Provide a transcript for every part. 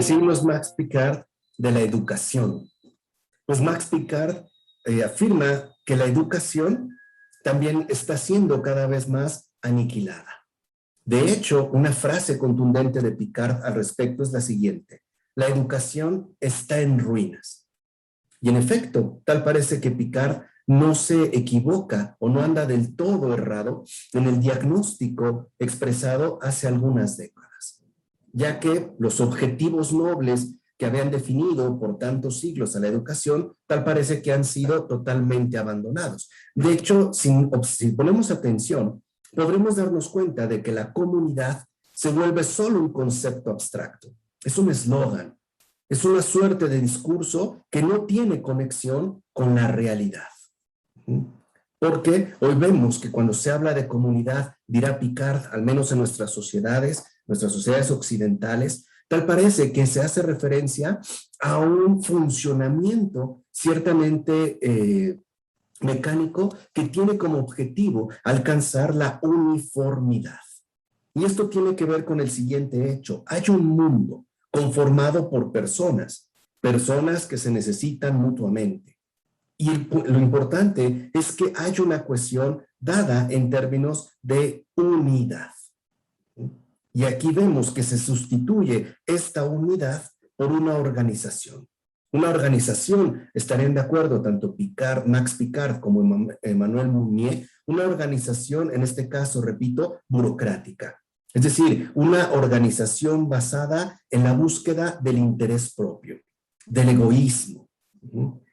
decimos Max Picard de la educación? Pues Max Picard afirma que la educación también está siendo cada vez más aniquilada. De hecho, una frase contundente de Picard al respecto es la siguiente: la educación está en ruinas. Y en efecto, tal parece que Picard no se equivoca o no anda del todo errado en el diagnóstico expresado hace algunas décadas, ya que los objetivos nobles que habían definido por tantos siglos a la educación, tal parece que han sido totalmente abandonados. De hecho, si ponemos atención, podremos darnos cuenta de que la comunidad se vuelve solo un concepto abstracto. Es un eslogan, es una suerte de discurso que no tiene conexión con la realidad. Porque hoy vemos que cuando se habla de comunidad, dirá Picard, al menos en nuestras sociedades occidentales, tal parece que se hace referencia a un funcionamiento ciertamente mecánico que tiene como objetivo alcanzar la uniformidad. Y esto tiene que ver con el siguiente hecho: hay un mundo conformado por personas que se necesitan mutuamente. Y lo importante es que hay una cohesión dada en términos de unidad. Y aquí vemos que se sustituye esta unidad por una organización. Una organización, estarían de acuerdo tanto Max Picard como Emmanuel Mounier, una organización, en este caso, repito, burocrática. Es decir, una organización basada en la búsqueda del interés propio, del egoísmo.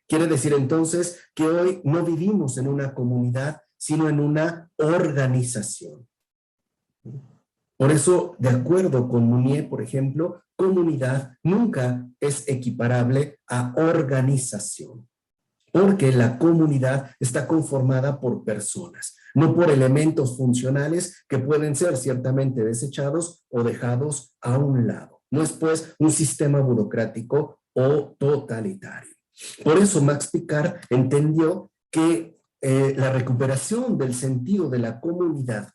Quiere decir entonces que hoy no vivimos en una comunidad, sino en una organización. Por eso, de acuerdo con Mounier, por ejemplo, comunidad nunca es equiparable a organización, porque la comunidad está conformada por personas, no por elementos funcionales que pueden ser ciertamente desechados o dejados a un lado. No es pues un sistema burocrático o totalitario. Por eso Max Picard entendió que la recuperación del sentido de la comunidad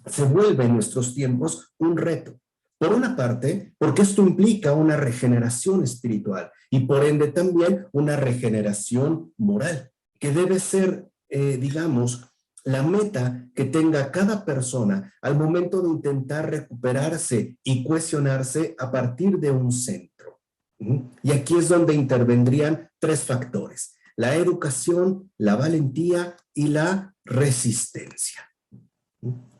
se vuelve en nuestros tiempos un reto. Por una parte, porque esto implica una regeneración espiritual y por ende también una regeneración moral, que debe ser, digamos, la meta que tenga cada persona al momento de intentar recuperarse y cohesionarse a partir de un centro. Y aquí es donde intervendrían tres factores: la educación, la valentía y la resistencia.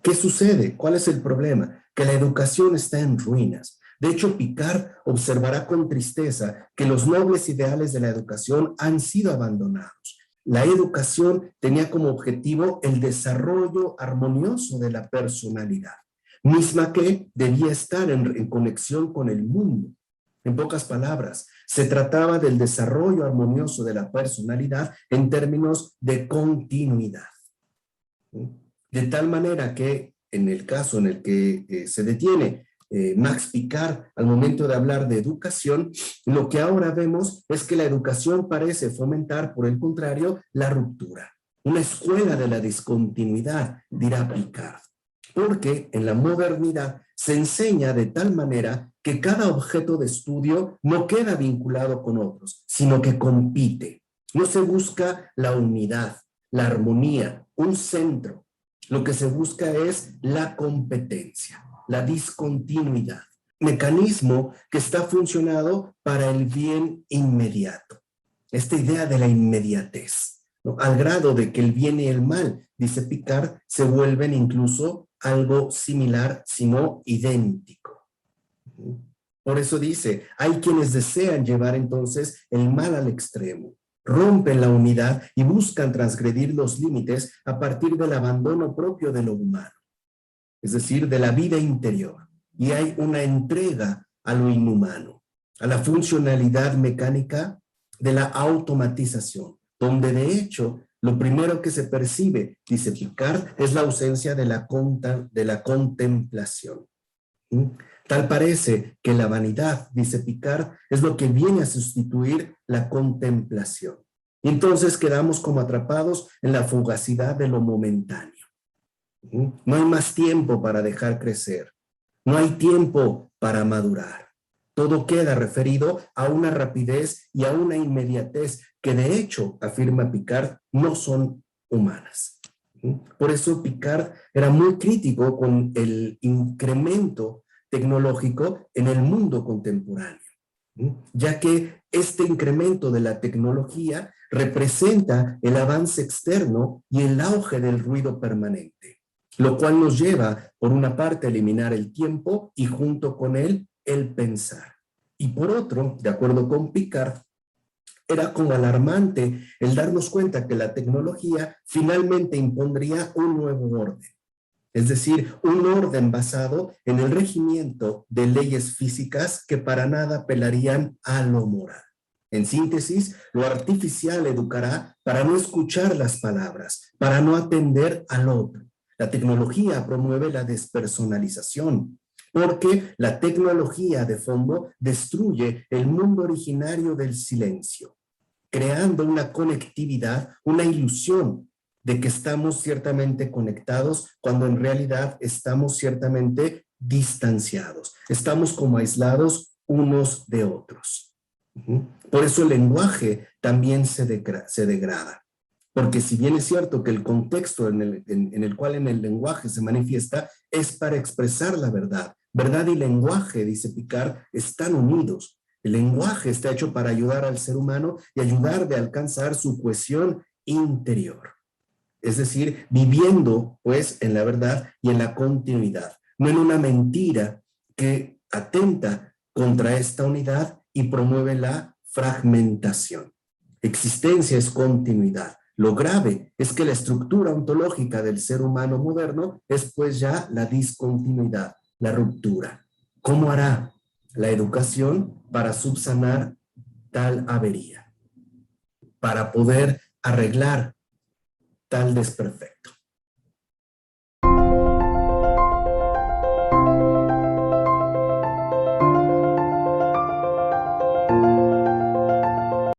¿Qué sucede? ¿Cuál es el problema? Que la educación está en ruinas. De hecho, Picard observará con tristeza que los nobles ideales de la educación han sido abandonados. La educación tenía como objetivo el desarrollo armonioso de la personalidad, misma que debía estar en conexión con el mundo. En pocas palabras, se trataba del desarrollo armonioso de la personalidad en términos de continuidad. De tal manera que en el caso en el que se detiene Max Picard al momento de hablar de educación, lo que ahora vemos es que la educación parece fomentar, por el contrario, la ruptura. Una escuela de la discontinuidad, dirá Picard. Porque en la modernidad se enseña de tal manera que cada objeto de estudio no queda vinculado con otros, sino que compite. No se busca la unidad, la armonía, un centro. Lo que se busca es la competencia, la discontinuidad, mecanismo que está funcionado para el bien inmediato. Esta idea de la inmediatez, ¿no? Al grado de que el bien y el mal, dice Picard, se vuelven incluso algo similar, sino idéntico. Por eso dice, hay quienes desean llevar entonces el mal al extremo. Rompen la unidad y buscan transgredir los límites a partir del abandono propio de lo humano, es decir, de la vida interior. Y hay una entrega a lo inhumano, a la funcionalidad mecánica de la automatización, donde de hecho lo primero que se percibe, dice Picard, es la ausencia de la contemplación. Tal parece que la vanidad, dice Picard, es lo que viene a sustituir la contemplación. Y entonces quedamos como atrapados en la fugacidad de lo momentáneo. No hay más tiempo para dejar crecer. No hay tiempo para madurar. Todo queda referido a una rapidez y a una inmediatez que de hecho, afirma Picard, no son humanas. Por eso Picard era muy crítico con el incremento tecnológico en el mundo contemporáneo, ya que este incremento de la tecnología representa el avance externo y el auge del ruido permanente, lo cual nos lleva, por una parte, a eliminar el tiempo y junto con él, el pensar. Y por otro, de acuerdo con Picard, era como alarmante el darnos cuenta que la tecnología finalmente impondría un nuevo orden. Es decir, un orden basado en el regimiento de leyes físicas que para nada apelarían a lo moral. En síntesis, lo artificial educará para no escuchar las palabras, para no atender al otro. La tecnología promueve la despersonalización, porque la tecnología de fondo destruye el mundo originario del silencio, creando una conectividad, una ilusión de que estamos ciertamente conectados cuando en realidad estamos ciertamente distanciados. Estamos como aislados unos de otros. Por eso el lenguaje también se degrada. Porque si bien es cierto que el contexto en el cual en el lenguaje se manifiesta es para expresar la verdad. Verdad y lenguaje, dice Picard, están unidos. El lenguaje está hecho para ayudar al ser humano y ayudarle a alcanzar su cohesión interior. Es decir, viviendo pues en la verdad y en la continuidad, no en una mentira que atenta contra esta unidad y promueve la fragmentación. Existencia es continuidad. Lo grave es que la estructura ontológica del ser humano moderno es pues ya la discontinuidad, la ruptura. ¿Cómo hará la educación para subsanar tal avería? Para poder arreglar tal desperfecto.